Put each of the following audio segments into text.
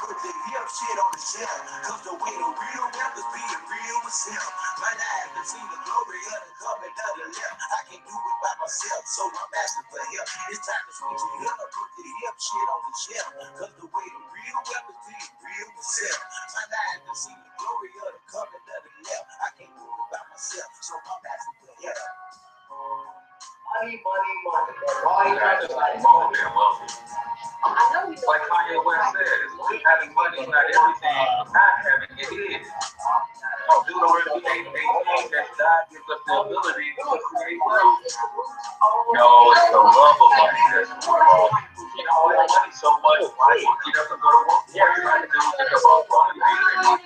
put the hip shit on the shelf. Cause the way the real rappers being real myself. Might not have to see the glory of the coming of the left. I can do it by myself, so I'm asking for help. It's time to switch it up, put the hip shit on the shelf. Cause the way the real rappers being real myself. Might not have to see the glory of the coming of the left. I can do it by myself, so I'm asking for help. Money. That's all you got to like. I know you know. Like Kanye West says, having money is not everything. Not having it is. Deuteronomy 8:18, that God gives us the ability to create wealth. No, it's the love of money that's wrong. You know, like money so much, why you get up and go to work? Yeah, you're trying to do it about quality. I'm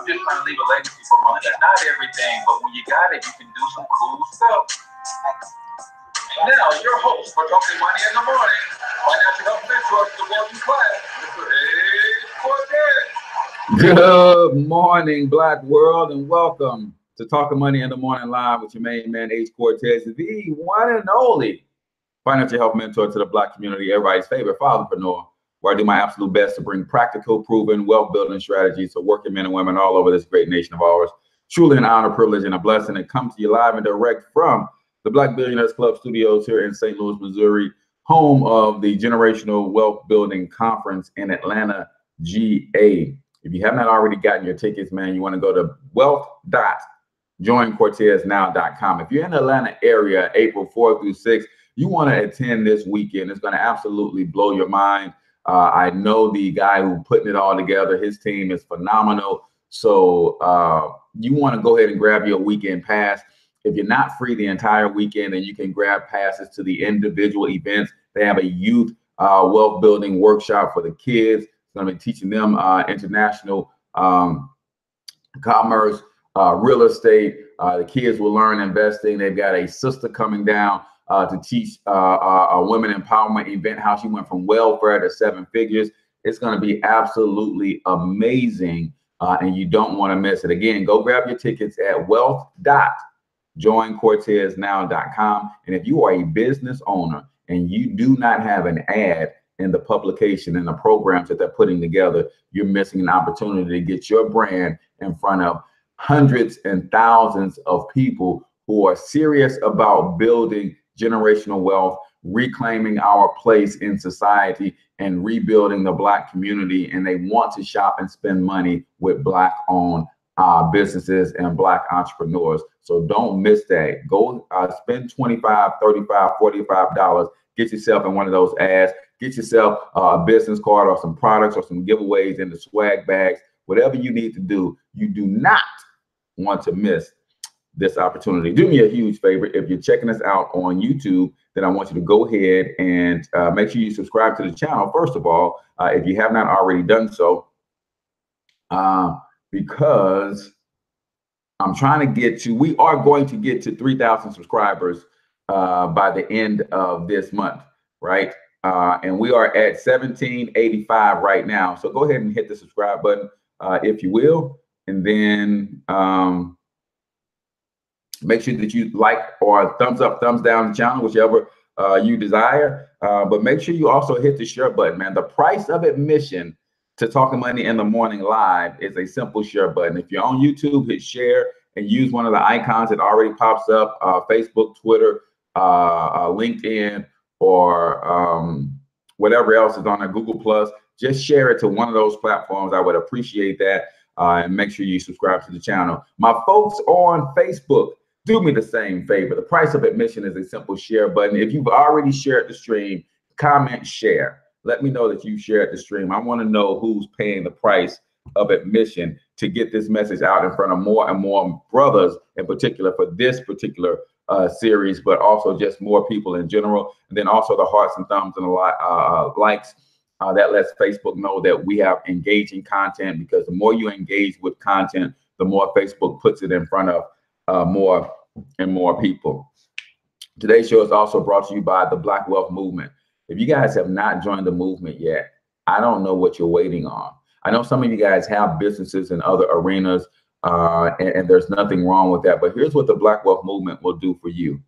just trying to leave a legacy for money. That's not everything, but when you got it, you can do some cool stuff. Now, your host for Talking Money in the Morning, financial health mentor to the wealthy class, Mr. Cortez. Good morning, Black world, and welcome to Talking Money in the Morning Live with your main man, H. Cortez, the one and only financial health mentor to the Black community, everybody's favorite fatherpreneur, where I do my absolute best to bring practical, proven, wealth-building strategies to working men and women all over this great nation of ours. Truly an honor, privilege, and a blessing to come to you live and direct from the Black Billionaires Club studios here in St. Louis, Missouri, home of the Generational Wealth Building Conference in Atlanta, GA. If you have not already gotten your tickets, man, you want to go to wealth.joincorteznow.com. If you're in the Atlanta area, April 4th through 6th, you want to attend this weekend. It's going to absolutely blow your mind. I know the guy who putting it all together. His team is phenomenal. So you want to go ahead and grab your weekend pass. If you're not free the entire weekend, then you can grab passes to the individual events. They have a youth wealth building workshop for the kids. It's going to be teaching them international commerce, real estate. The kids will learn investing. They've got a sister coming down to teach a women empowerment event, how she went from welfare to 7 figures. It's going to be absolutely amazing, and you don't want to miss it. Again, go grab your tickets at wealth.joincorteznow.com. And if you are a business owner and you do not have an ad in the publication and the programs that they're putting together, you're missing an opportunity to get your brand in front of hundreds and thousands of people who are serious about building generational wealth, reclaiming our place in society, and rebuilding the Black community. And they want to shop and spend money with Black-owned businesses and Black entrepreneurs. So don't miss that. Go spend $25, $35, $45. Get yourself in one of those ads. Get yourself a business card or some products or some giveaways in the swag bags. Whatever you need to do, you do not want to miss this opportunity. Do me a huge favor. If you're checking us out on YouTube, then I want you to go ahead and make sure you subscribe to the channel. First of all, if you have not already done so, because I'm trying to get to, we are going to get to 3,000 subscribers by the end of this month, right? And we are at 1785 right now. So go ahead and hit the subscribe button if you will. And then make sure that you like or thumbs up, thumbs down the channel, whichever you desire. But make sure you also hit the share button, man. The price of admission to Talking Money in the Morning Live is a simple share button. If you're on YouTube, hit share and use one of the icons that already pops up, Facebook, Twitter, LinkedIn, or whatever else is on there, Google Plus. Just share it to one of those platforms. I would appreciate that. And make sure you subscribe to the channel. My folks on Facebook, do me the same favor. The price of admission is a simple share button. If you've already shared the stream, comment, share. Let me know that you shared the stream. I want to know who's paying the price of admission to get this message out in front of more and more brothers, in particular for this particular series, but also just more people in general. And then also the hearts and thumbs and the likes. That lets Facebook know that we have engaging content, because the more you engage with content, the more Facebook puts it in front of more and more people. Today's show is also brought to you by the Black Wealth Movement. If you guys have not joined the movement yet, I don't know what you're waiting on. I know some of you guys have businesses in other arenas, and there's nothing wrong with that. But here's what the Black Wealth Movement will do for you.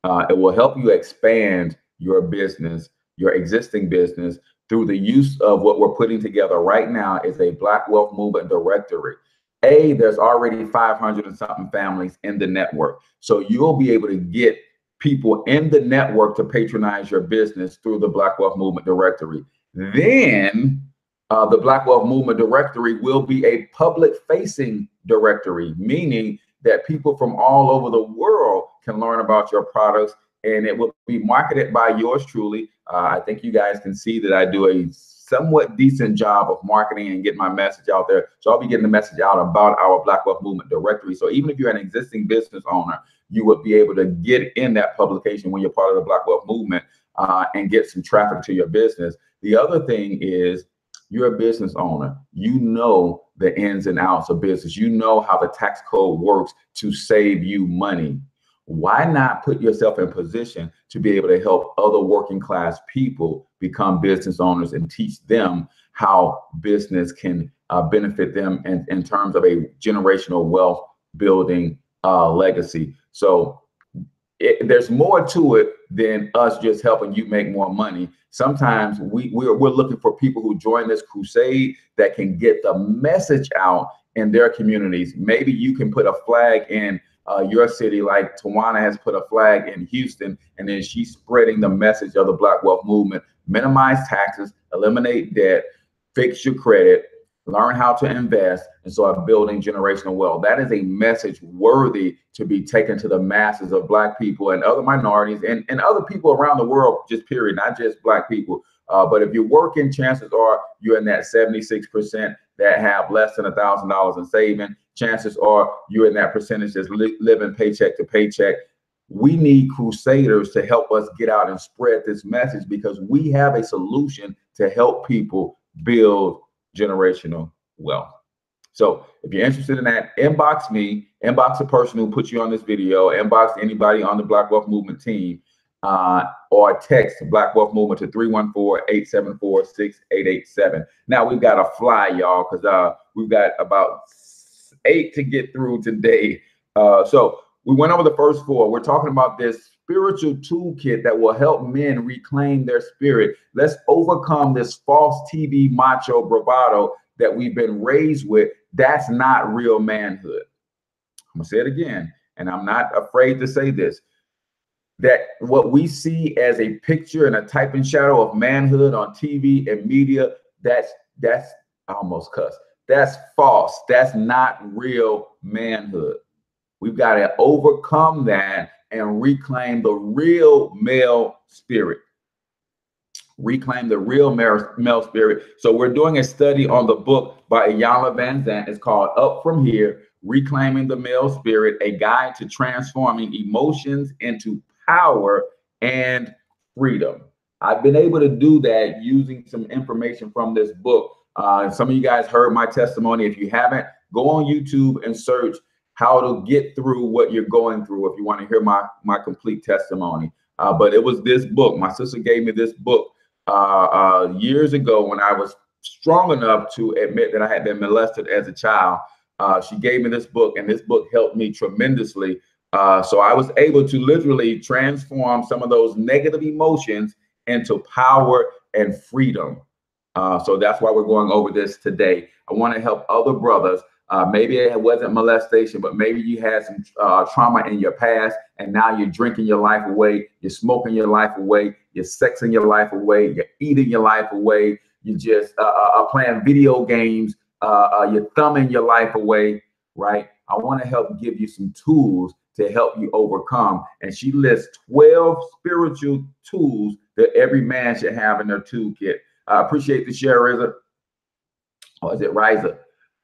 It will help you expand your business, your existing business, through the use of what we're putting together right now is a Black Wealth Movement directory. There's already 500 and something families in the network. So you'll be able to get people in the network to patronize your business through the Black Wealth Movement directory. Then the Black Wealth Movement directory will be a public facing directory, meaning that people from all over the world can learn about your products, and it will be marketed by yours truly. I think you guys can see that I do a somewhat decent job of marketing and getting my message out there. So I'll be getting the message out about our Black Wealth Movement directory. So even if you're an existing business owner, you would be able to get in that publication when you're part of the Black Wealth Movement and get some traffic to your business. The other thing is, you're a business owner. You know the ins and outs of business. You know how the tax code works to save you money. Why not put yourself in position to be able to help other working class people become business owners and teach them how business can benefit them in terms of a generational wealth building legacy? So there's more to it than us just helping you make more money. Sometimes we're looking for people who join this crusade that can get the message out in their communities. Maybe you can put a flag in your city, like Tawana has put a flag in Houston, and then she's spreading the message of the Black Wealth Movement. Minimize taxes, eliminate debt, fix your credit, learn how to invest, and start building generational wealth. That is a message worthy to be taken to the masses of Black people and other minorities and other people around the world, just period, not just Black people. But if you're working, chances are you're in that 76% that have less than $1,000 in saving. Chances are you're in that percentage that's living paycheck to paycheck. We need crusaders to help us get out and spread this message, because we have a solution to help people build generational wealth. So if you're interested in that, inbox me, inbox a person who put you on this video, inbox anybody on the Black Wealth Movement team, or text Black Wealth Movement to 314-874-6887. Now we've got to fly, y'all, because we've got about 8 to get through today. So we went over the first 4. We're talking about this spiritual toolkit that will help men reclaim their spirit. Let's overcome this false TV macho bravado that we've been raised with. That's not real manhood. I'm gonna say it again, and I'm not afraid to say this, that what we see as a picture and a type and shadow of manhood on TV and media, that's I almost cussed. That's false. That's not real manhood. We've got to overcome that and reclaim the real male spirit. Reclaim the real male spirit. So we're doing a study on the book by Iyanla Vanzant. It's called Up From Here, Reclaiming the Male Spirit, a guide to transforming emotions into power and freedom. I've been able to do that using some information from this book. Some of you guys heard my testimony. If you haven't, go on YouTube and search how to get through what you're going through if you want to hear my complete testimony. But it was this book. My sister gave me this book years ago when I was strong enough to admit that I had been molested as a child. She gave me this book, and this book helped me tremendously. So I was able to literally transform some of those negative emotions into power and freedom. So that's why we're going over this today. I want to help other brothers. Maybe it wasn't molestation, but maybe you had some trauma in your past, and now you're drinking your life away, you're smoking your life away, you're sexing your life away, you're eating your life away, you just are playing video games, you're thumbing your life away, right? I want to help give you some tools to help you overcome. And she lists 12 spiritual tools that every man should have in their toolkit. I appreciate the share, Riza. Or is it Riza?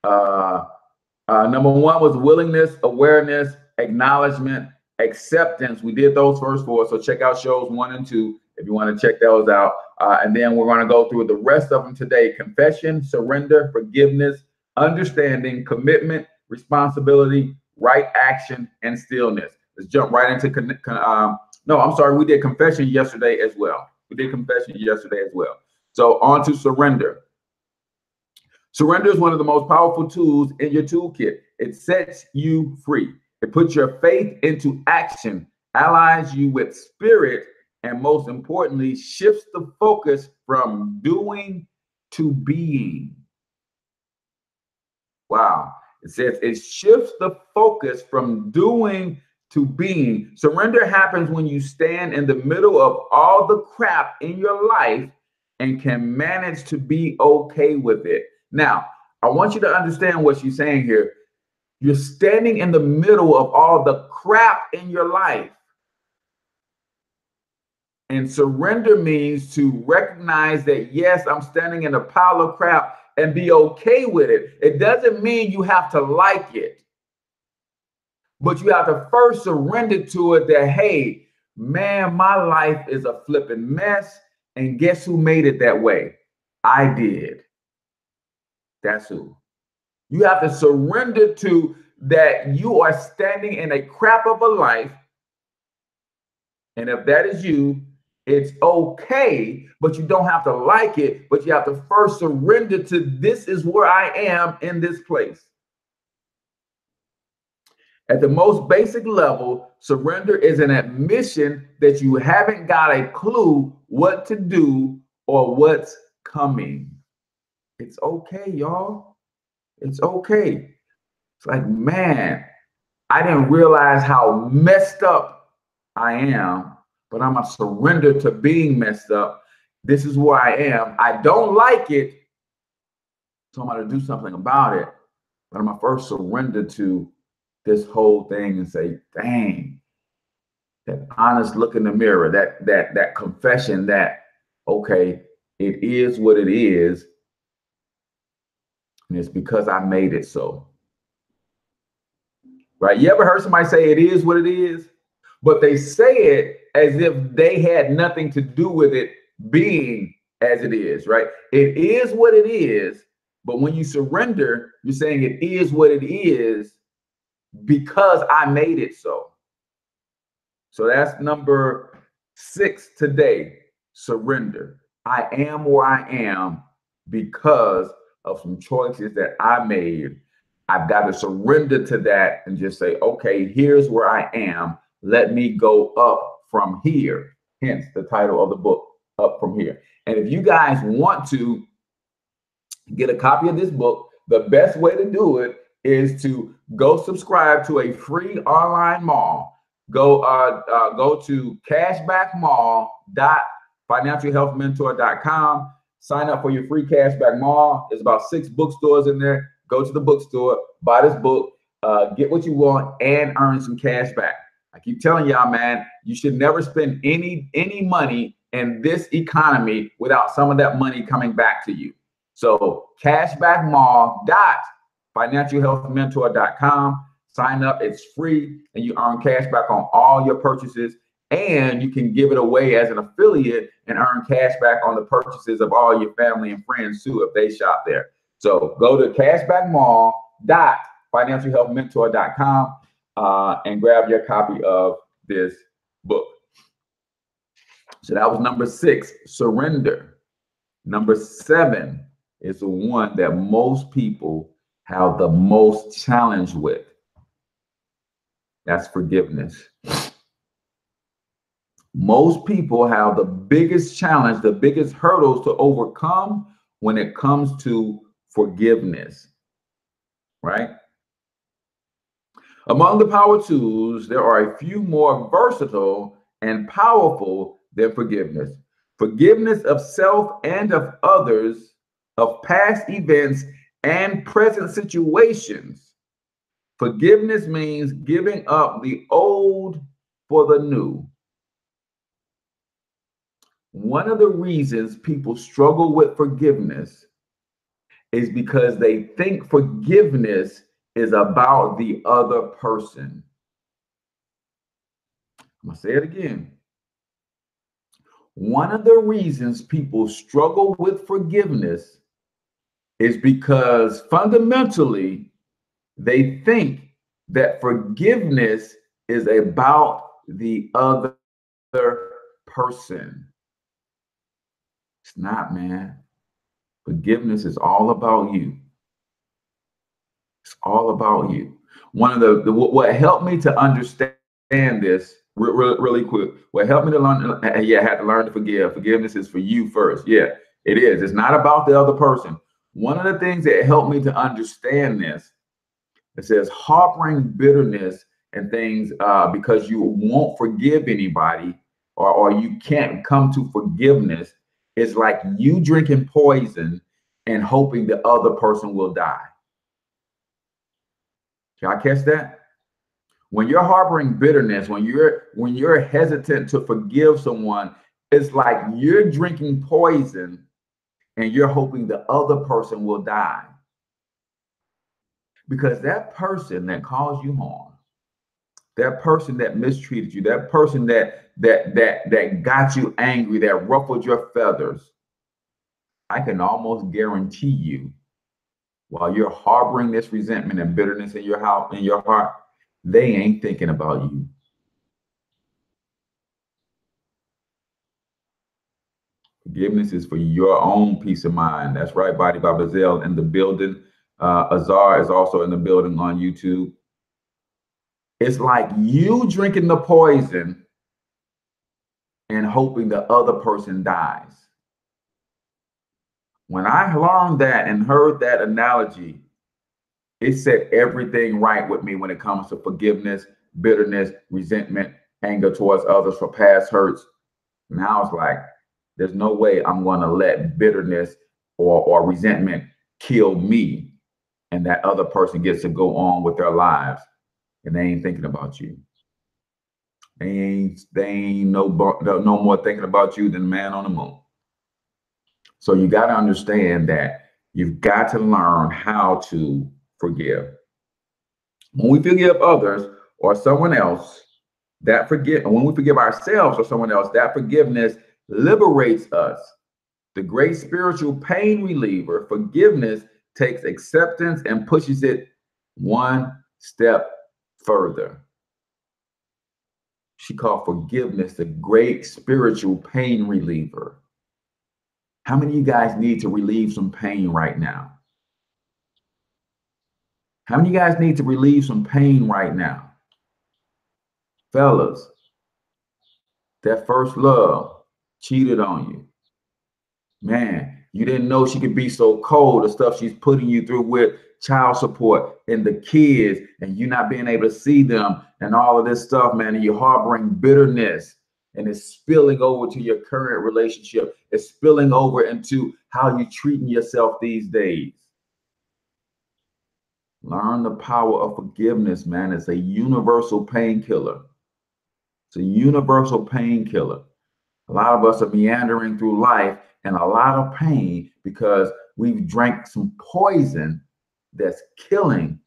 Number 1 was willingness, awareness, acknowledgement, acceptance. We did those first 4. So check out shows 1 and 2 if you want to check those out. And then we're going to go through the rest of them today. Confession, surrender, forgiveness, understanding, commitment, responsibility, right action, and stillness. Let's jump right into no, I'm sorry. We did confession yesterday as well. So on to surrender. Surrender is one of the most powerful tools in your toolkit. It sets you free. It puts your faith into action, allies you with spirit, and most importantly, shifts the focus from doing to being. Wow. It says it shifts the focus from doing to being. Surrender happens when you stand in the middle of all the crap in your life and can manage to be okay with it. Now, I want you to understand what she's saying here. You're standing in the middle of all the crap in your life. And surrender means to recognize that, yes, I'm standing in a pile of crap and be okay with it. It doesn't mean you have to like it, but you have to first surrender to it that, hey, man, my life is a flipping mess. And guess who made it that way? I did. That's who. You have to surrender to that you are standing in a crap of a life. And if that is you, it's okay, but you don't have to like it, but you have to first surrender to this is where I am in this place. At the most basic level, surrender is an admission that you haven't got a clue what to do or what's coming. It's okay, y'all. It's okay. It's like, man, I didn't realize how messed up I am, but I'm going to surrender to being messed up. This is where I am. I don't like it, so I'm going to do something about it. But I'm going to first surrender to this whole thing and say, dang, that honest look in the mirror, that confession that, okay, it is what it is. And it's because I made it so. Right? You ever heard somebody say it is what it is? But they say it as if they had nothing to do with it being as it is, right? It is what it is. But when you surrender, you're saying it is what it is because I made it so. So that's number 6 today. Surrender. I am where I am because of some choices that I made. I've got to surrender to that and just say, okay, here's where I am. Let me go up from here. Hence the title of the book, Up From Here. And if you guys want to get a copy of this book, the best way to do it is to go subscribe to a free online mall. Go to cashbackmall.financialhealthmentor.com. Sign up for your free cashback mall. There's about 6 bookstores in there. Go to the bookstore, buy this book, get what you want, and earn some cash back. I keep telling y'all, man, you should never spend any money in this economy without some of that money coming back to you. So cashbackmall.financialhealthmentor.com. Sign up, it's free, and you earn cash back on all your purchases. And you can give it away as an affiliate and earn cash back on the purchases of all your family and friends too if they shop there. So go to cashbackmall.financialhealthmentor.com and grab your copy of this book. So that was number 6, surrender. Number 7 is the one that most people have the most challenge with. That's forgiveness. Most people have the biggest challenge, the biggest hurdles to overcome when it comes to forgiveness, right? Among the power tools, there are a few more versatile and powerful than forgiveness. Forgiveness of self and of others, of past events and present situations. Forgiveness means giving up the old for the new. One of the reasons people struggle with forgiveness is because they think forgiveness is about the other person. I'm going to say it again. One of the reasons people struggle with forgiveness is because fundamentally they think that forgiveness is about the other person. It's not, man. Forgiveness is all about you. It's all about you. One of what helped me to understand this Really quick. What helped me to learn, yeah, I had to learn to forgive. Forgiveness is for you first. Yeah, it is. It's not about the other person. One of the things that helped me to understand this, it says harboring bitterness and things because you won't forgive anybody, or you can't come to forgiveness, is like you drinking poison and hoping the other person will die. Can I catch that? When you're harboring bitterness, when you're hesitant to forgive someone, it's like you're drinking poison and you're hoping the other person will die. Because that person that caused you harm, that person that mistreated you, that person that got you angry, that ruffled your feathers, I can almost guarantee you, while you're harboring this resentment and bitterness in your heart, they ain't thinking about you. Forgiveness is for your own peace of mind. That's right, Body by Bazell in the building. Azar is also in the building on YouTube. It's like you drinking the poison and hoping the other person dies. When I learned that and heard that analogy, it set everything right with me when it comes to forgiveness, bitterness, resentment, anger towards others for past hurts. Now it's like, there's no way I'm going to let bitterness or resentment kill me, and that other person gets to go on with their lives, and they ain't thinking about you. They ain't no more thinking about you than the man on the moon. So you got to understand that you've got to learn how to forgive. When we forgive others or someone else, when we forgive ourselves or someone else, that forgiveness liberates us. The great spiritual pain reliever, forgiveness, takes acceptance and pushes it one step further. She called forgiveness the great spiritual pain reliever. How many of you guys need to relieve some pain right now? How many of you guys need to relieve some pain right now? Fellas, that first love cheated on you. Man, you didn't know she could be so cold, the stuff she's putting you through with child support and the kids, and you not being able to see them and all of this stuff, man, and you're harboring bitterness, and it's spilling over to your current relationship. It's spilling over into how you're treating yourself these days. Learn the power of forgiveness, man. It's a universal painkiller. It's a universal painkiller. A lot of us are meandering through life in a lot of pain because we've drank some poison that's killing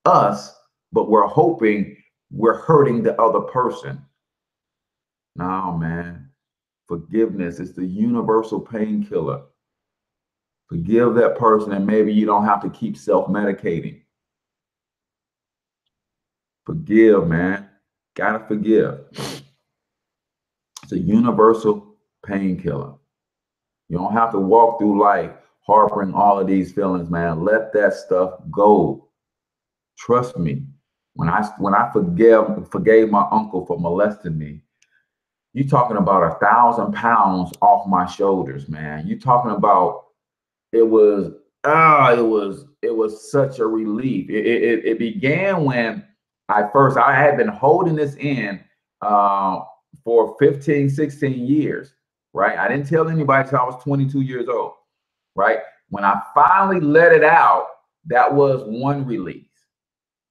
us, but we're hoping we're hurting the other person. No, man. Forgiveness is the universal painkiller. Forgive that person, and maybe you don't have to keep self-medicating. Forgive, man. Gotta forgive. It's a universal painkiller. You don't have to walk through life harboring all of these feelings, man. Let that stuff go. Trust me. When I forgave my uncle for molesting me, you talking about 1,000 pounds off my shoulders, man. You talking about it was such a relief. It began when I had been holding this in for 15, 16 years, right? I didn't tell anybody until I was 22 years old, right? When I finally let it out, that was one release.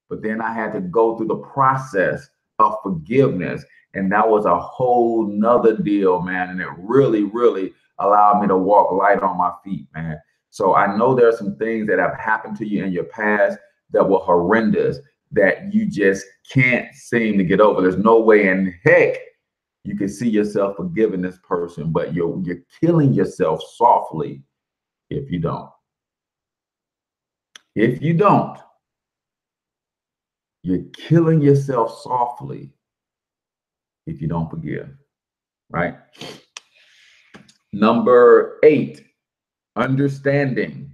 But then I had to go through the process of forgiveness, and that was a whole nother deal, man. And it really, really allowed me to walk light on my feet, man. So I know there are some things that have happened to you in your past that were horrendous that you just can't seem to get over. There's no way in heck you can see yourself forgiving this person, but you're killing yourself softly if you don't. If you don't, you're killing yourself softly if you don't forgive, right? Number 8, understanding.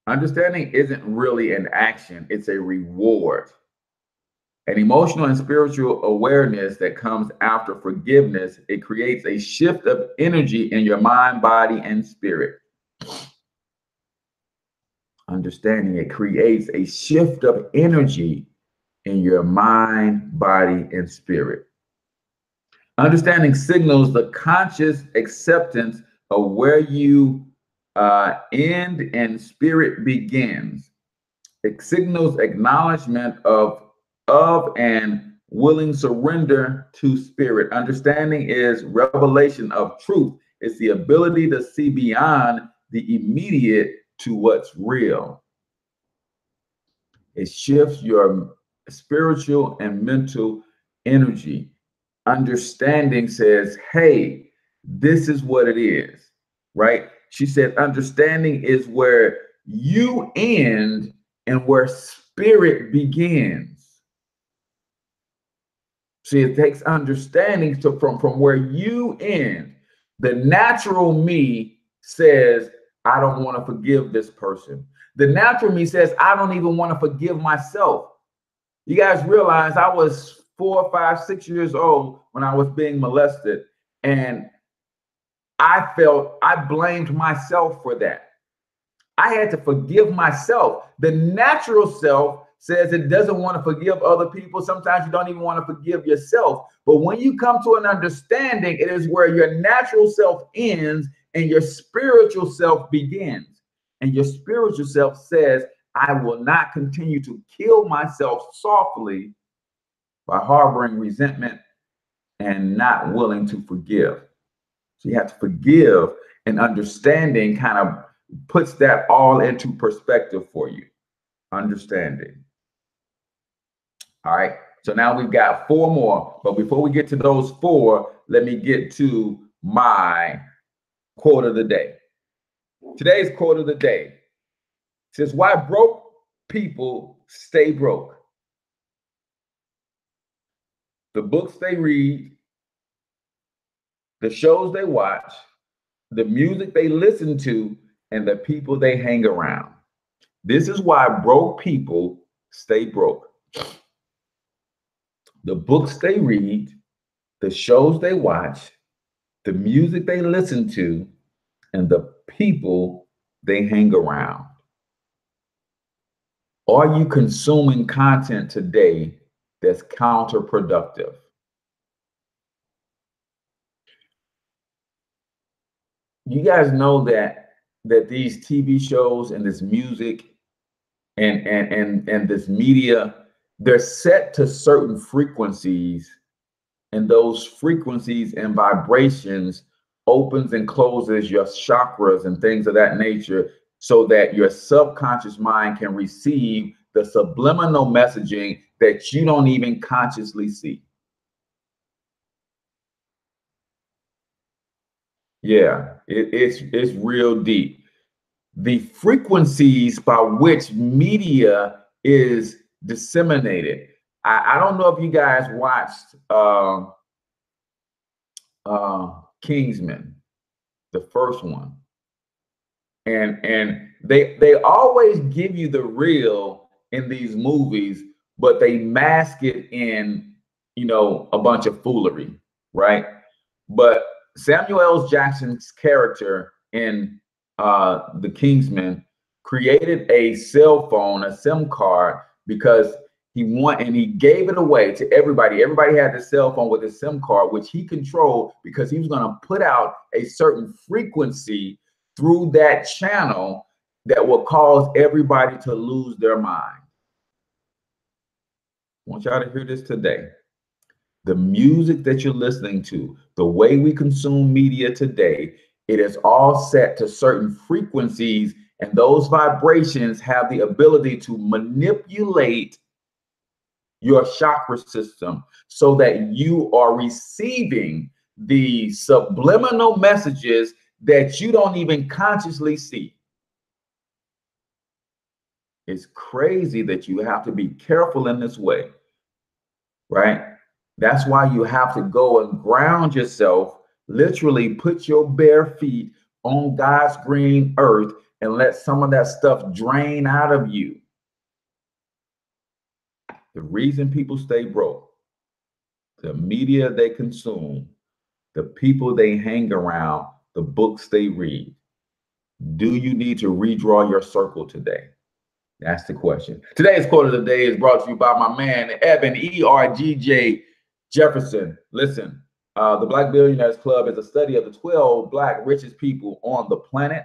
Understanding isn't really an action, it's a reward. An emotional and spiritual awareness that comes after forgiveness. It creates a shift of energy in your mind, body, and spirit. Understanding it creates a shift of energy in your mind, body, and spirit. Understanding signals the conscious acceptance of where you end and spirit begins. It signals acknowledgement of and willing surrender to spirit. Understanding is revelation of truth. It's the ability to see beyond the immediate to what's real. It shifts your spiritual and mental energy. Understanding says, hey, this is what it is, right? She said, understanding is where you end and where spirit begins. See, it takes understanding from where you end. The natural me says, I don't want to forgive this person. The natural me says, I don't even want to forgive myself. You guys realize I was 4, 5, 6 years old when I was being molested, and I blamed myself for that. I had to forgive myself. The natural self says it doesn't want to forgive other people. Sometimes you don't even want to forgive yourself. But when you come to an understanding, it is where your natural self ends and your spiritual self begins. And your spiritual self says, I will not continue to kill myself softly by harboring resentment and not willing to forgive. So you have to forgive, and understanding kind of puts that all into perspective for you. Understanding. All right. So now we've got 4 more. But before we get to those 4, let me get to my quote of the day. Today's quote of the day says, why broke people stay broke? The books they read, the shows they watch, the music they listen to, and the people they hang around. This is why broke people stay broke. The books they read, the shows they watch, the music they listen to, and the people they hang around. Are you consuming content today that's counterproductive? You guys know that these TV shows and this music and this media, they're set to certain frequencies, and those frequencies and vibrations opens and closes your chakras and things of that nature, so that your subconscious mind can receive the subliminal messaging that you don't even consciously see. Yeah, it's real deep. The frequencies by which media is disseminated. I don't know if you guys watched Kingsman, the first one. And they always give you the real in these movies, but they mask it in, a bunch of foolery, right? But Samuel L. Jackson's character in the Kingsman created a cell phone, a SIM card, because he gave it away to everybody. Everybody had the cell phone with a SIM card, which he controlled, because he was going to put out a certain frequency through that channel that will cause everybody to lose their mind. I want y'all to hear this today. The music that you're listening to, the way we consume media today, it is all set to certain frequencies, and those vibrations have the ability to manipulate your chakra system so that you are receiving the subliminal messages that you don't even consciously see. It's crazy that you have to be careful in this way, right? That's why you have to go and ground yourself, literally put your bare feet on God's green earth and let some of that stuff drain out of you. The reason people stay broke, the media they consume, the people they hang around, the books they read. Do you need to redraw your circle today? That's the question. Today's quote of the day is brought to you by my man, Evan, E-R-G-J Jefferson. Listen, the Black Billionaires Club is a study of the 12 Black richest people on the planet.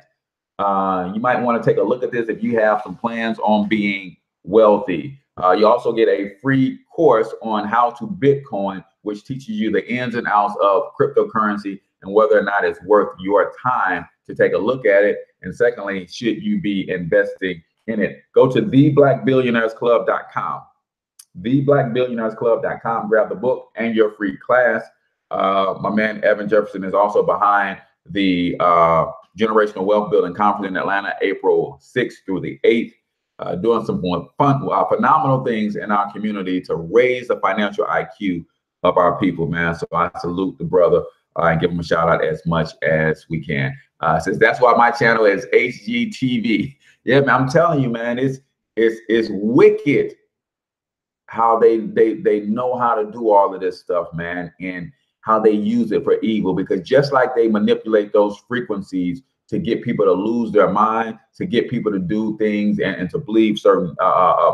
You might want to take a look at this if you have some plans on being wealthy. You also get a free course on how to Bitcoin, which teaches you the ins and outs of cryptocurrency and whether or not it's worth your time to take a look at it. And secondly, should you be investing in it? Go to theblackbillionairesclub.com. theblackbillionairesclub.com. Grab the book and your free class. My man Evan Jefferson is also behind the Generational Wealth Building Conference in Atlanta, April 6th through the 8th, doing some phenomenal things in our community to raise the financial IQ of our people, man. So I salute the brother and give him a shout out as much as we can. Since that's why my channel is HGTV. Yeah, man, I'm telling you, man, it's wicked how they know how to do all of this stuff, man, and how they use it for evil. Because just like they manipulate those frequencies to get people to lose their mind, to get people to do things and to believe certain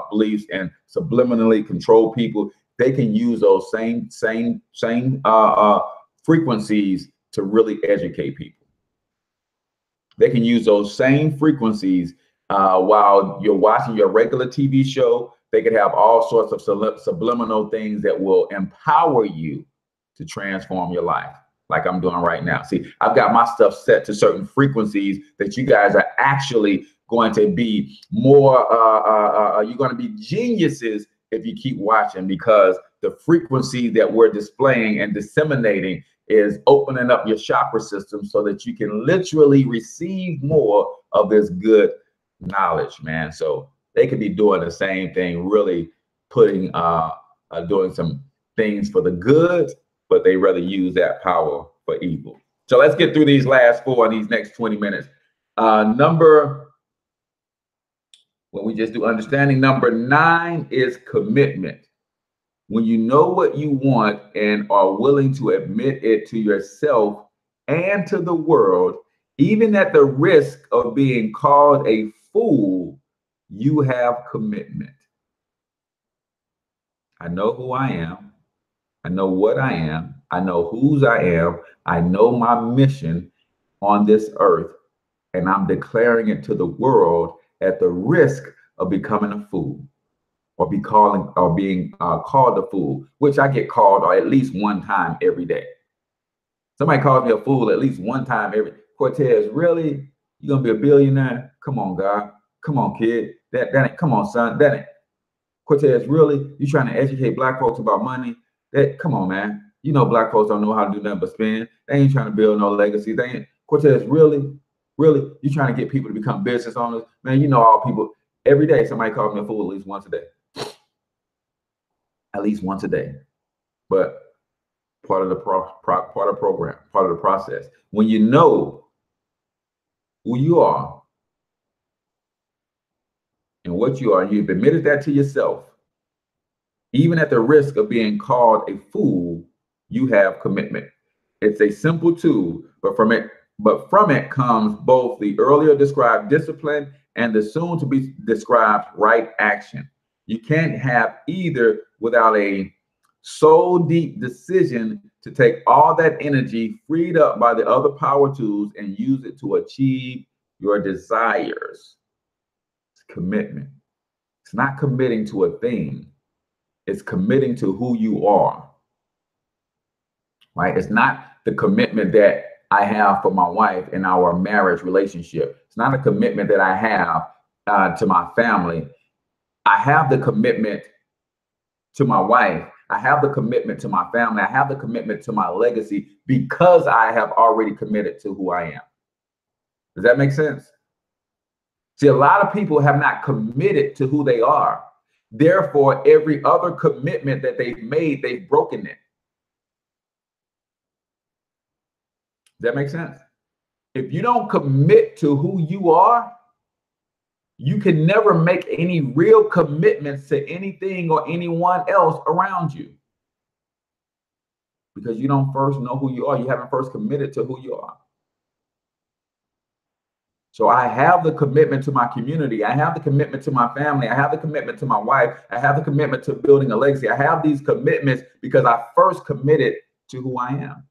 beliefs and subliminally control people, they can use those same frequencies to really educate people. They can use those same frequencies while you're watching your regular TV show. They could have all sorts of subliminal things that will empower you to transform your life, like I'm doing right now. See, I've got my stuff set to certain frequencies that you guys are actually going to be more, you're going to be geniuses if you keep watching, because the frequency that we're displaying and disseminating is opening up your chakra system so that you can literally receive more of this good knowledge, man. So they could be doing the same thing, really putting, doing some things for the good, but they rather use that power for evil. So let's get through these last four in these next 20 minutes. When we just do understanding, number 9 is commitment. When you know what you want and are willing to admit it to yourself and to the world, even at the risk of being called a fool, you have commitment. I know who I am. I know what I am. I know whose I am. I know my mission on this earth, and I'm declaring it to the world at the risk of becoming a fool, or being called a fool, which I get called at least one time every day. Somebody calls me a fool at least one time every. Cortez, really? You gonna be a billionaire? Come on, God. Come on, kid. That ain't. Come on, son. That ain't. Cortez, really? You trying to educate black folks about money? Come on, man. You know black folks don't know how to do nothing but spend. They ain't trying to build no legacy. They ain't. Cortez, really? Really? You trying to get people to become business owners? Man, you know all people. Every day somebody calls me a fool at least once a day. At least once a day. But part of the program, part of the process. When you know who you are and what you are, you've admitted that to yourself, even at the risk of being called a fool, you have commitment. It's a simple tool, but from it comes both the earlier described discipline and the soon to be described right action. You can't have either without a soul deep decision to take all that energy freed up by the other power tools and use it to achieve your desires. It's commitment. It's not committing to a thing. It's committing to who you are, right? It's not the commitment that I have for my wife in our marriage relationship. It's not a commitment that I have to my family. I have the commitment to my wife. I have the commitment to my family. I have the commitment to my legacy because I have already committed to who I am. Does that make sense? See, a lot of people have not committed to who they are. Therefore, every other commitment that they've made, they've broken it. Does that make sense? If you don't commit to who you are, you can never make any real commitments to anything or anyone else around you, because you don't first know who you are. You haven't first committed to who you are. So I have the commitment to my community. I have the commitment to my family. I have the commitment to my wife. I have the commitment to building a legacy. I have these commitments because I first committed to who I am.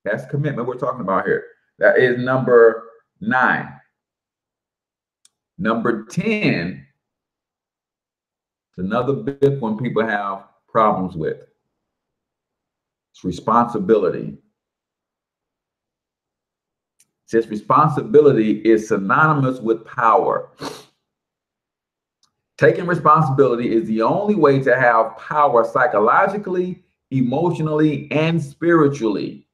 That's commitment we're talking about here. That is number 9. Number 10 is another big one people have problems with. It's responsibility. Since responsibility is synonymous with power. Taking responsibility is the only way to have power psychologically, emotionally, and spiritually.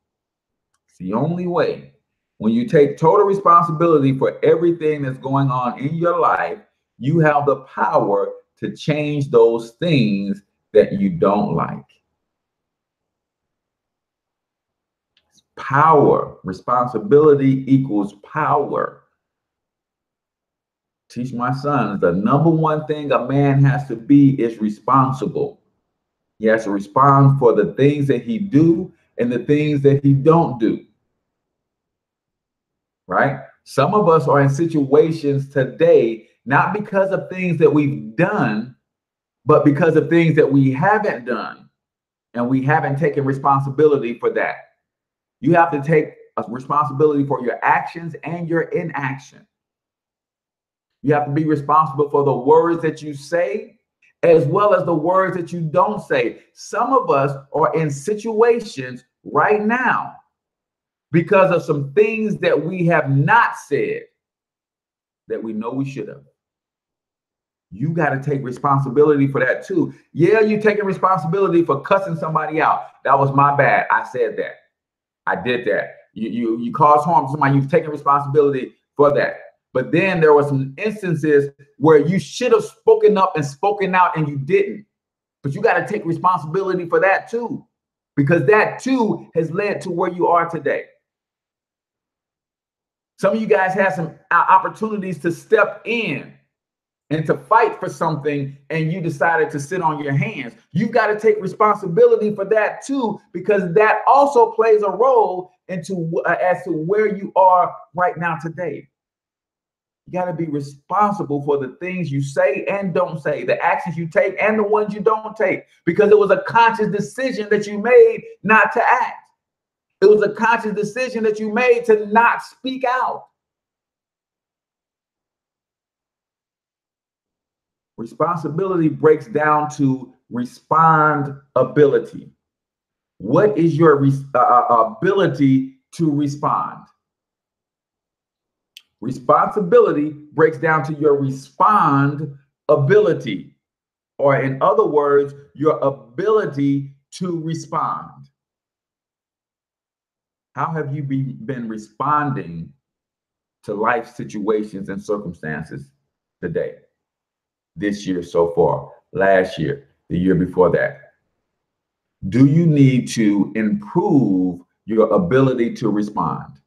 It's the only way. When you take total responsibility for everything that's going on in your life, you have the power to change those things that you don't like. Power, responsibility equals power. Teach my sons, the number one thing a man has to be is responsible. He has to respond for the things that he do and the things that he don't do. Right? Some of us are in situations today, not because of things that we've done, but because of things that we haven't done, and we haven't taken responsibility for that. You have to take a responsibility for your actions and your inaction. You have to be responsible for the words that you say, as well as the words that you don't say. Some of us are in situations right now because of some things that we have not said that we know we should have. You got to take responsibility for that too. Yeah, you're taking responsibility for cussing somebody out. That was my bad. I said that. I did that. You caused harm to somebody. You've taken responsibility for that. But then there were some instances where you should have spoken up and spoken out and you didn't. But you got to take responsibility for that too, because that too has led to where you are today. Some of you guys had some opportunities to step in and to fight for something, and you decided to sit on your hands. You've got to take responsibility for that too, because that also plays a role into as to where you are right now today. You got to be responsible for the things you say and don't say, the actions you take and the ones you don't take, because it was a conscious decision that you made not to act. It was a conscious decision that you made to not speak out. Responsibility breaks down to respond ability. What is your ability to respond? Responsibility breaks down to your respond ability, or in other words, your ability to respond. How have you been responding to life situations and circumstances today? This year so far, last year, the year before that? Do you need to improve your ability to respond?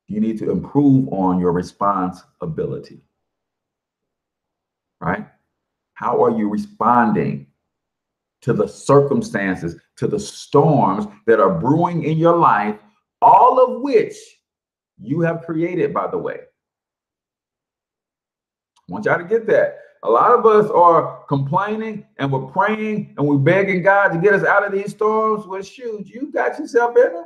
You need to improve on your response ability, right? How are you responding to the circumstances, to the storms that are brewing in your life, all of which you have created, by the way? I want y'all to get that. A lot of us are complaining and we're praying and we're begging God to get us out of these storms. Well, shoot, you got yourself in them.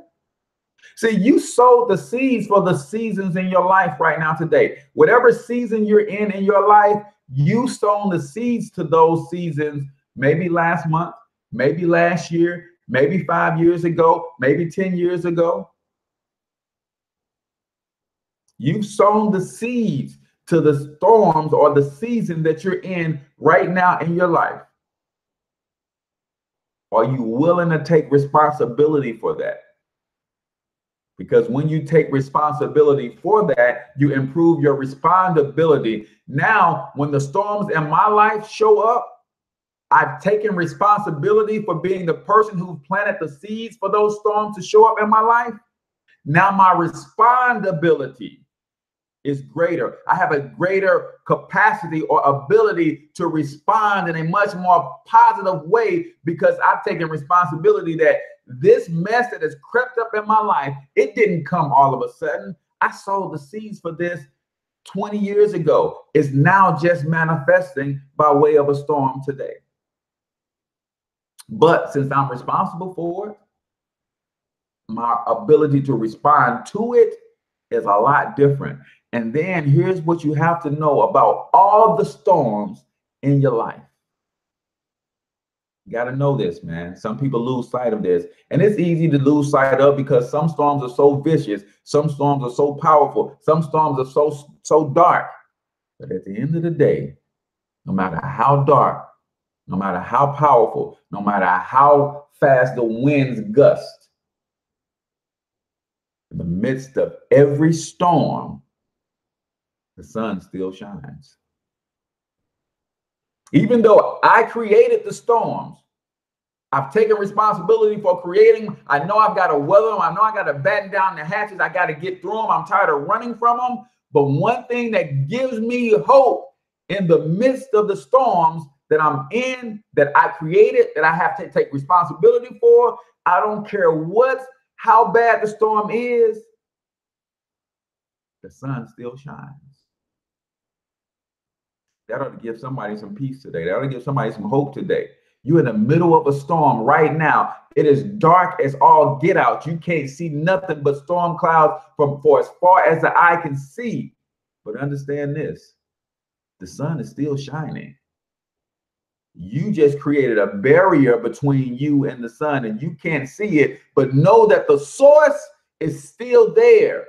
See, you sowed the seeds for the seasons in your life right now today. Whatever season you're in your life, you sown the seeds to those seasons, maybe last month, maybe last year, maybe 5 years ago, maybe 10 years ago. You've sown the seeds to the storms or the season that you're in right now in your life. Are you willing to take responsibility for that? Because when you take responsibility for that, you improve your respondability. Now, when the storms in my life show up, I've taken responsibility for being the person who planted the seeds for those storms to show up in my life. Now my respondability is greater. I have a greater capacity or ability to respond in a much more positive way because I've taken responsibility that this mess that has crept up in my life, it didn't come all of a sudden. I sowed the seeds for this 20 years ago. It's now just manifesting by way of a storm today. But since I'm responsible for it, my ability to respond to it is a lot different. And then here's what you have to know about all the storms in your life. You got to know this, man. Some people lose sight of this. And it's easy to lose sight of because some storms are so vicious. Some storms are so powerful. Some storms are so dark. But at the end of the day, no matter how dark, no matter how powerful, no matter how fast the winds gust, in the midst of every storm, the sun still shines. Even though I created the storms, I've taken responsibility for creating. I know I've got to weather them. I know I got to batten down the hatches. I got to get through them. I'm tired of running from them. But one thing that gives me hope in the midst of the storms that I'm in, that I created, that I have to take responsibility for, I don't care how bad the storm is, the sun still shines. That ought to give somebody some peace today. That ought to give somebody some hope today. You're in the middle of a storm right now. It is dark as all get out. You can't see nothing but storm clouds for as far as the eye can see. But understand this, the sun is still shining. You just created a barrier between you and the sun, and you can't see it, but know that the source is still there.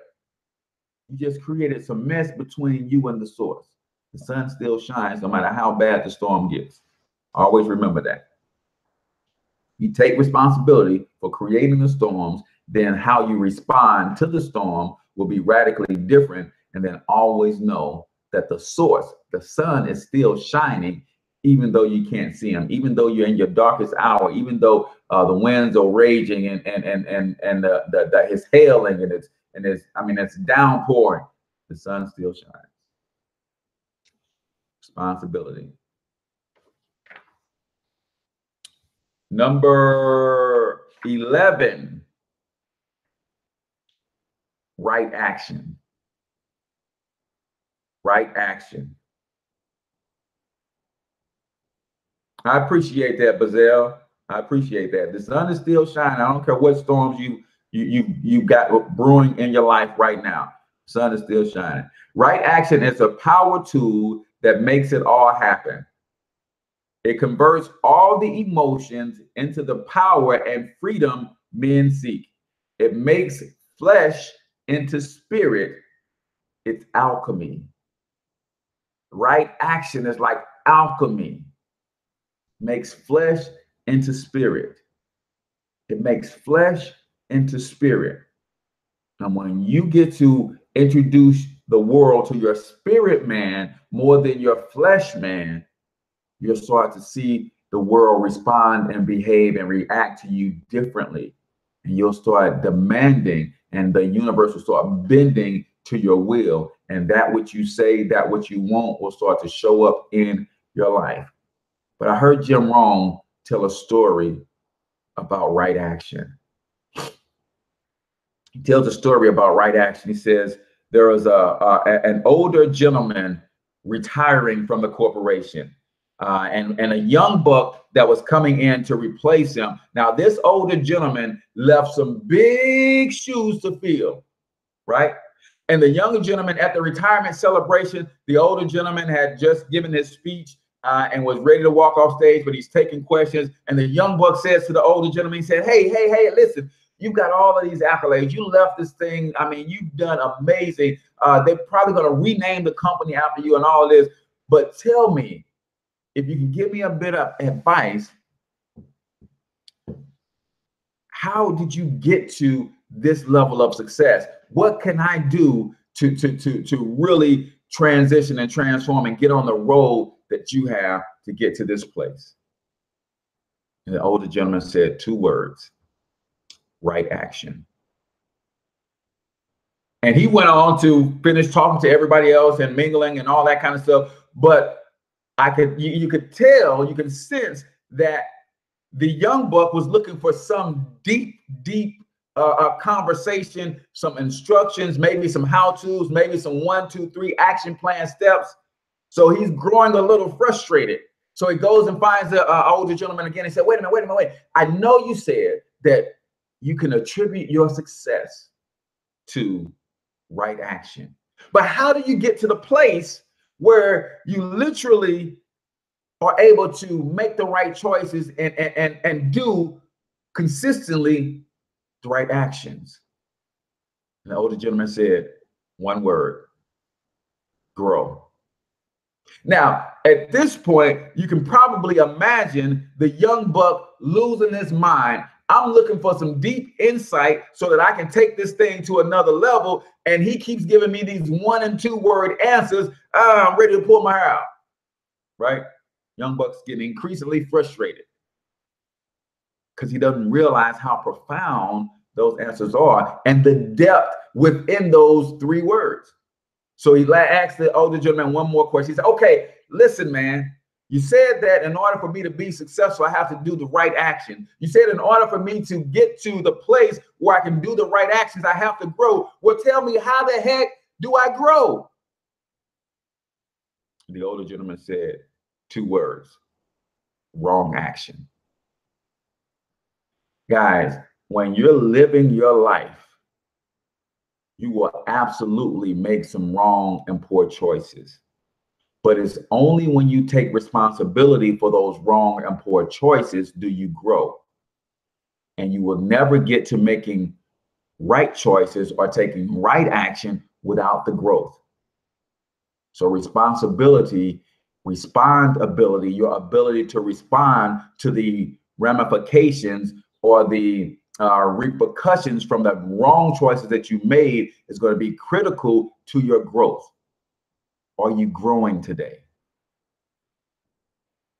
You just created some mess between you and the source. The sun still shines no matter how bad the storm gets. Always remember that. You take responsibility for creating the storms, then how you respond to the storm will be radically different. And then always know that the source, the sun, is still shining, even though you can't see him, even though you're in your darkest hour, even though the winds are raging and it's hailing and it's downpouring. The sun still shines. Responsibility. Number 11, right action. Right action. I appreciate that, Bazelle. I appreciate that. The sun is still shining. I don't care what storms you got brewing in your life right now. The sun is still shining. Right action is a power tool that makes it all happen. It converts all the emotions into the power and freedom men seek. It makes flesh into spirit. It's alchemy. Right action is like alchemy. Makes flesh into spirit. It makes flesh into spirit. And when you get to introduce the world to your spirit man more than your flesh man, you'll start to see the world respond and behave and react to you differently. And you'll start demanding, and the universe will start bending to your will. And that which you say, that which you want will start to show up in your life. But I heard Jim Rohn tell a story about right action. He tells a story about right action. He says there was an older gentleman retiring from the corporation. And a young buck that was coming in to replace him. Now, this older gentleman left some big shoes to fill, right? And the younger gentleman at the retirement celebration, the older gentleman had just given his speech and was ready to walk off stage, but he's taking questions. And the young buck says to the older gentleman, he said, hey, listen, you've got all of these accolades. You left this thing. I mean, you've done amazing. They're probably going to rename the company after you and all this. But tell me, if you can give me a bit of advice, how did you get to this level of success? What can I do to really transition and transform and get on the road that you have to get to this place? And the older gentleman said 2 words: right action. And he went on to finish talking to everybody else and mingling and all that kind of stuff. But you could tell, you can sense that the young buck was looking for some deep conversation, some instructions, maybe some how-tos, maybe some 1, 2, 3 action plan steps. So he's growing a little frustrated. So he goes and finds the older gentleman again and said, wait a minute. I know you said that you can attribute your success to right action. But how do you get to the place where you literally are able to make the right choices and do consistently the right actions? And the older gentleman said, one word: grow. Now, at this point, you can probably imagine the young buck losing his mind. I'm looking for some deep insight so that I can take this thing to another level. And he keeps giving me these 1 and 2 word answers. I'm ready to pull my hair out, right? Young buck's getting increasingly frustrated because he doesn't realize how profound those answers are and the depth within those 3 words. So he asked the older gentleman one more question. He said, okay, listen, man, you said that in order for me to be successful, I have to do the right action. You said in order for me to get to the place where I can do the right actions, I have to grow. Well, tell me, how the heck do I grow? The older gentleman said 2 words: wrong action. Guys, when you're living your life, you will absolutely make some wrong and poor choices. But it's only when you take responsibility for those wrong and poor choices do you grow. And you will never get to making right choices or taking right action without the growth. So responsibility, respondability, your ability to respond to the ramifications or the repercussions from the wrong choices that you made is going to be critical to your growth. Are you growing today?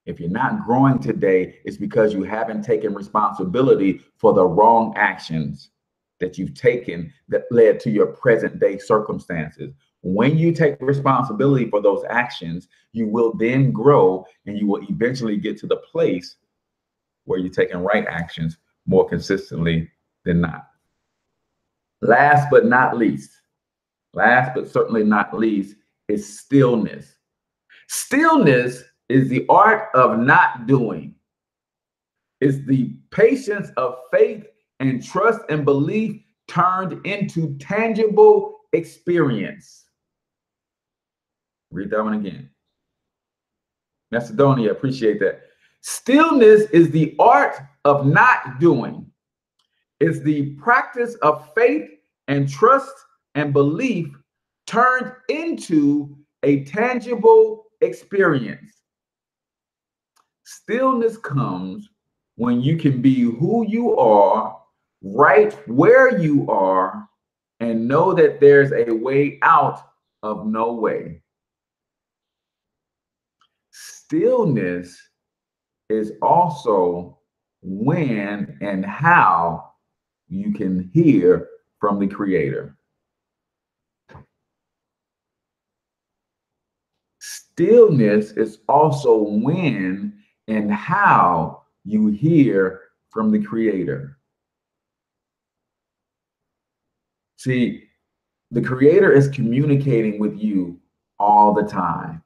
If you're not growing today, it's because you haven't taken responsibility for the wrong actions that you've taken that led to your present day circumstances. When you take responsibility for those actions, you will then grow and you will eventually get to the place where you're taking right actions more consistently than not. Last but certainly not least, is stillness. Stillness is the art of not doing. It's the patience of faith and trust and belief turned into tangible experience. Read that one again. Macedonia, appreciate that. Stillness is the art of not doing. It's the practice of faith and trust and belief turned into a tangible experience. Stillness comes when you can be who you are, right where you are, and know that there's a way out of no way. Stillness is also when and how you can hear from the Creator. Stillness is also when and how you hear from the Creator. See, the Creator is communicating with you all the time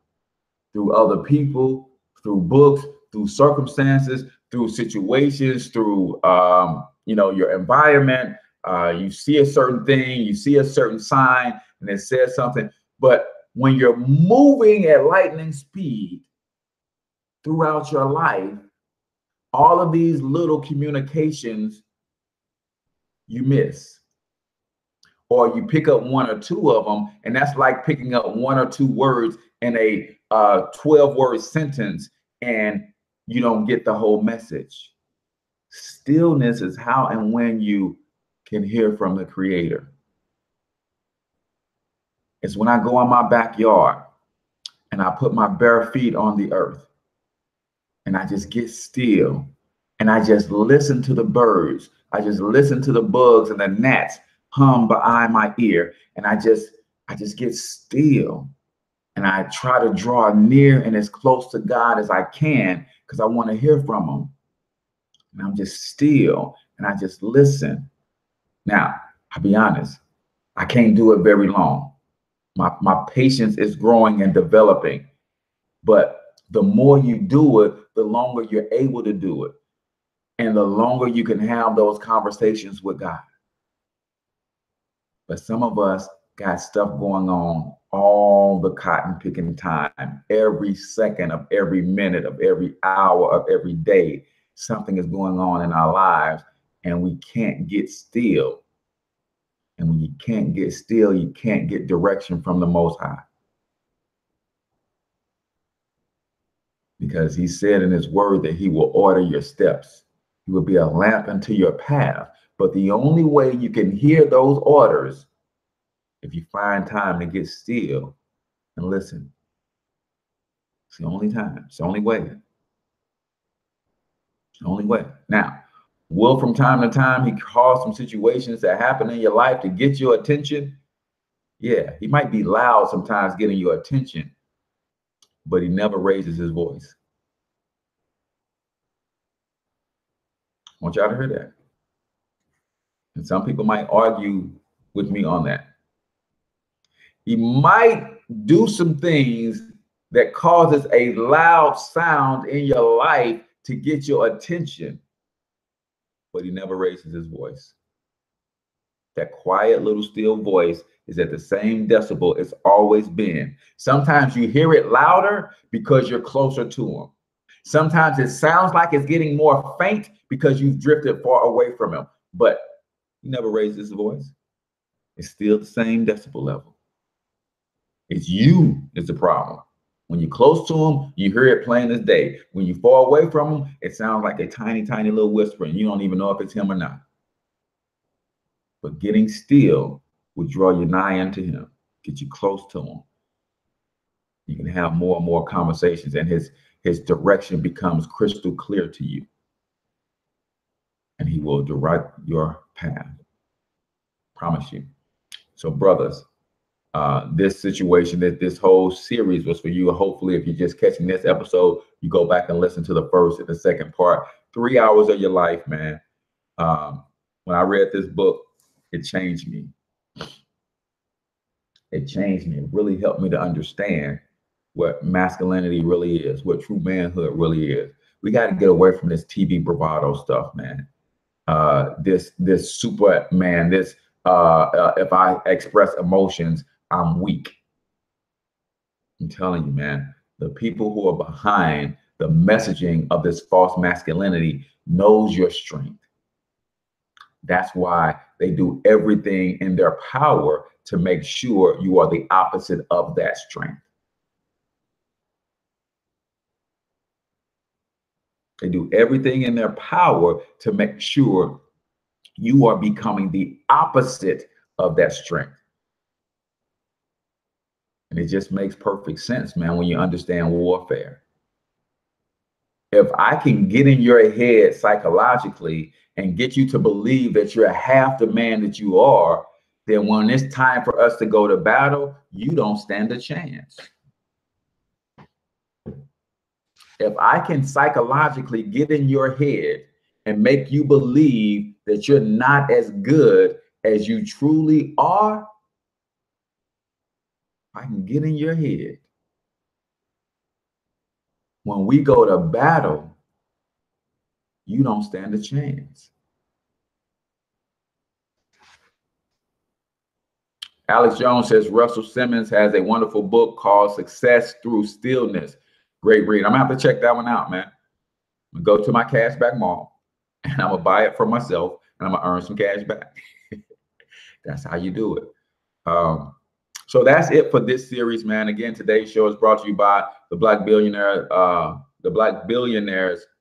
through other people, through books, through circumstances, through situations, through your environment. You see a certain thing, you see a certain sign, and it says something. But when you're moving at lightning speed throughout your life, all of these little communications you miss. Or you pick up 1 or 2 of them, and that's like picking up 1 or 2 words in a 12-word sentence, and you don't get the whole message. Stillness is how and when you can hear from the Creator. It's when I go in my backyard and I put my bare feet on the earth and I just get still and I just listen to the birds. I just listen to the bugs and the gnats hum behind my ear, and I just get still, and I try to draw near and as close to God as I can because I want to hear from him. And I'm just still and I just listen. Now, I'll be honest, I can't do it very long. My patience is growing and developing, but the more you do it, the longer you're able to do it. And the longer you can have those conversations with God. But some of us got stuff going on all the cotton picking time, every second of every minute of every hour of every day. Something is going on in our lives and we can't get still. And when you can't get still, you can't get direction from the Most High. Because he said in his word that he will order your steps. He will be a lamp unto your path. But the only way you can hear those orders if you find time to get still and listen. It's the only time. It's the only way. It's the only way. Now, will from time to time he cause some situations that happen in your life to get your attention? Yeah, he might be loud sometimes getting your attention, but he never raises his voice. I want y'all to hear that. And some people might argue with me on that. He might do some things that causes a loud sound in your life to get your attention, but he never raises his voice. That quiet little still voice is at the same decibel it's always been. Sometimes you hear it louder because you're closer to him. Sometimes it sounds like it's getting more faint because you've drifted far away from him, but he never raises his voice. It's still the same decibel level. It's you is the problem. When you're close to him, you hear it plain as day. When you fall away from him, it sounds like a tiny, tiny little whisper, and you don't even know if it's him or not. But getting still will draw you nigh unto him, get you close to him. You can have more and more conversations, and his direction becomes crystal clear to you. And he will direct your path. Promise you. So, brothers, this situation, this whole series was for you. Hopefully, if you're just catching this episode, you go back and listen to the first and the second part. 3 hours of your life, man. When I read this book, it changed me. It changed me. It really helped me to understand what masculinity really is, what true manhood really is. We got to get away from this TV bravado stuff, man. This Superman, this if I express emotions, I'm weak. I'm telling you, man, the people who are behind the messaging of this false masculinity knows your strength. That's why they do everything in their power to make sure you are the opposite of that strength. They do everything in their power to make sure you are becoming the opposite of that strength. And it just makes perfect sense, man, when you understand warfare. If I can get in your head psychologically and get you to believe that you're half the man that you are, then when it's time for us to go to battle, you don't stand a chance. If I can psychologically get in your head and make you believe that you're not as good as you truly are, I can get in your head. When we go to battle, you don't stand a chance. Alex Jones says Russell Simmons has a wonderful book called Success Through Stillness. Great read. I'm gonna have to check that one out, man. I'm gonna go to my cashback mall and I'm gonna buy it for myself and I'm gonna earn some cash back. That's how you do it. So that's it for this series, man. Again, today's show is brought to you by the Black Billionaires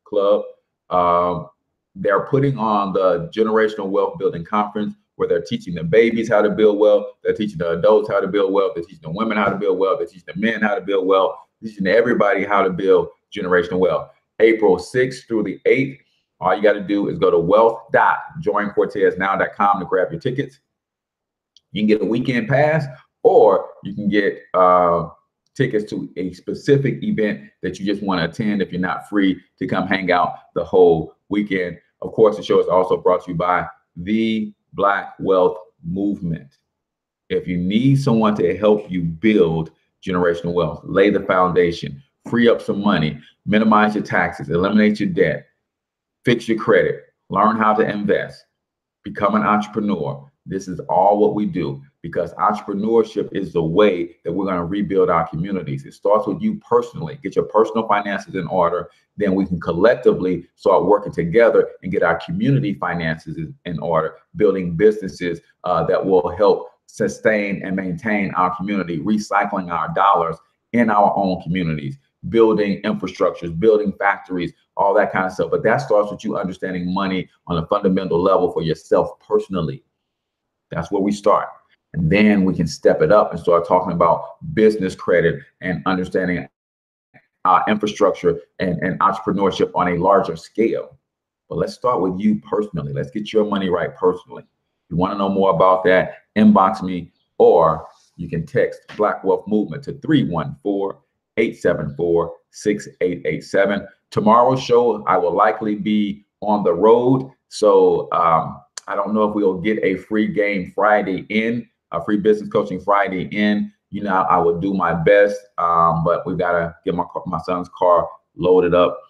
Club. They're putting on the Generational Wealth Building Conference, where they're teaching the babies how to build wealth. They're teaching the adults how to build wealth. They're teaching the women how to build wealth. They're teaching the men how to build wealth. They're teaching everybody how to build generational wealth. April 6th through the 8th. All you got to do is go to wealth.joincorteznow.com to grab your tickets. You can get a weekend pass, or you can get tickets to a specific event that you just want to attend if you're not free to come hang out the whole weekend. Of course, the show is also brought to you by the Black Wealth Movement. If you need someone to help you build generational wealth, lay the foundation, free up some money, minimize your taxes, eliminate your debt, fix your credit, learn how to invest, become an entrepreneur. This is all what we do, because entrepreneurship is the way that we're going to rebuild our communities. It starts with you personally. Get your personal finances in order. Then we can collectively start working together and get our community finances in order, building businesses that will help sustain and maintain our community, recycling our dollars in our own communities, building infrastructures, building factories, all that kind of stuff. But that starts with you understanding money on a fundamental level for yourself personally. That's where we start. And then we can step it up and start talking about business credit and understanding infrastructure and entrepreneurship on a larger scale. But let's start with you personally. Let's get your money right personally. If you want to know more about that, inbox me, or you can text Black Wealth Movement to 314-874-6887. Tomorrow's show, I will likely be on the road. So I don't know if we'll get a free game Friday in, a free business coaching Friday in. You know, I would do my best, but we got to get my son's car loaded up.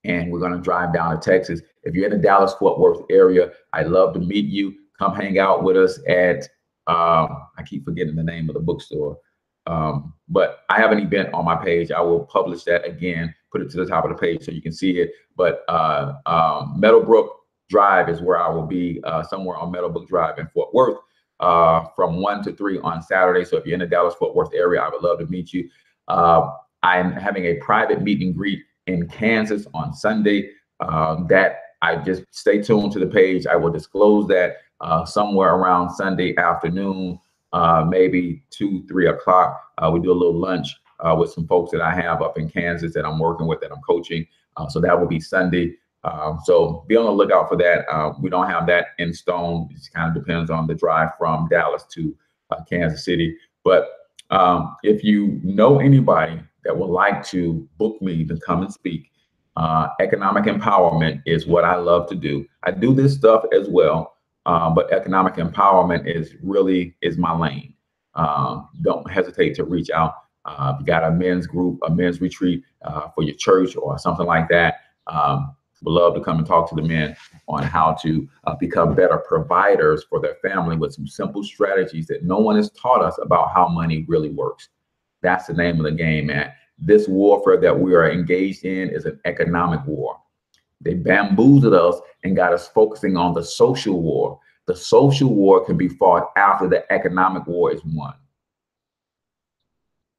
And we're going to drive down to Texas. If you're in the Dallas-Fort Worth area, I'd love to meet you. Come hang out with us at, I keep forgetting the name of the bookstore. But I have an event on my page. I will publish that again, put it to the top of the page so you can see it. But Meadowbrook Drive is where I will be, somewhere on Meadowbrook Drive in Fort Worth, from 1 to 3 on Saturday. So if you're in the Dallas-Fort Worth area, I would love to meet you. I'm having a private meet and greet in Kansas on Sunday. That I just stay tuned to the page. I will disclose that somewhere around Sunday afternoon, maybe 2-3 o'clock. We do a little lunch with some folks that I have up in Kansas that I'm working with, that I'm coaching. So that will be Sunday. So be on the lookout for that. We don't have that in stone. It kind of depends on the drive from Dallas to Kansas City. But if you know anybody that would like to book me to come and speak, economic empowerment is what I love to do. I do this stuff as well, but economic empowerment is my lane. Don't hesitate to reach out. If you got a men's group, a men's retreat for your church or something like that, would love to come and talk to the men on how to become better providers for their family with some simple strategies that no one has taught us about how money really works. That's the name of the game, man. This warfare that we are engaged in is an economic war. They bamboozled us and got us focusing on the social war. The social war can be fought after the economic war is won.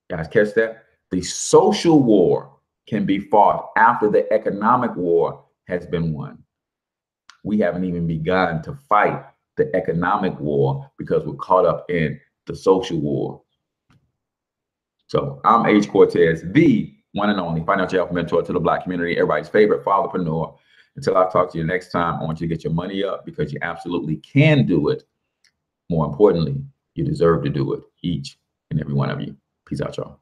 You guys catch that? The social war can be fought after the economic war has been won. We haven't even begun to fight the economic war because we're caught up in the social war. So I'm H. Cortez, the one and only financial health mentor to the Black community, everybody's favorite fatherpreneur. Until I talk to you next time, I want you to get your money up because you absolutely can do it. More importantly, you deserve to do it, each and every one of you. Peace out, y'all.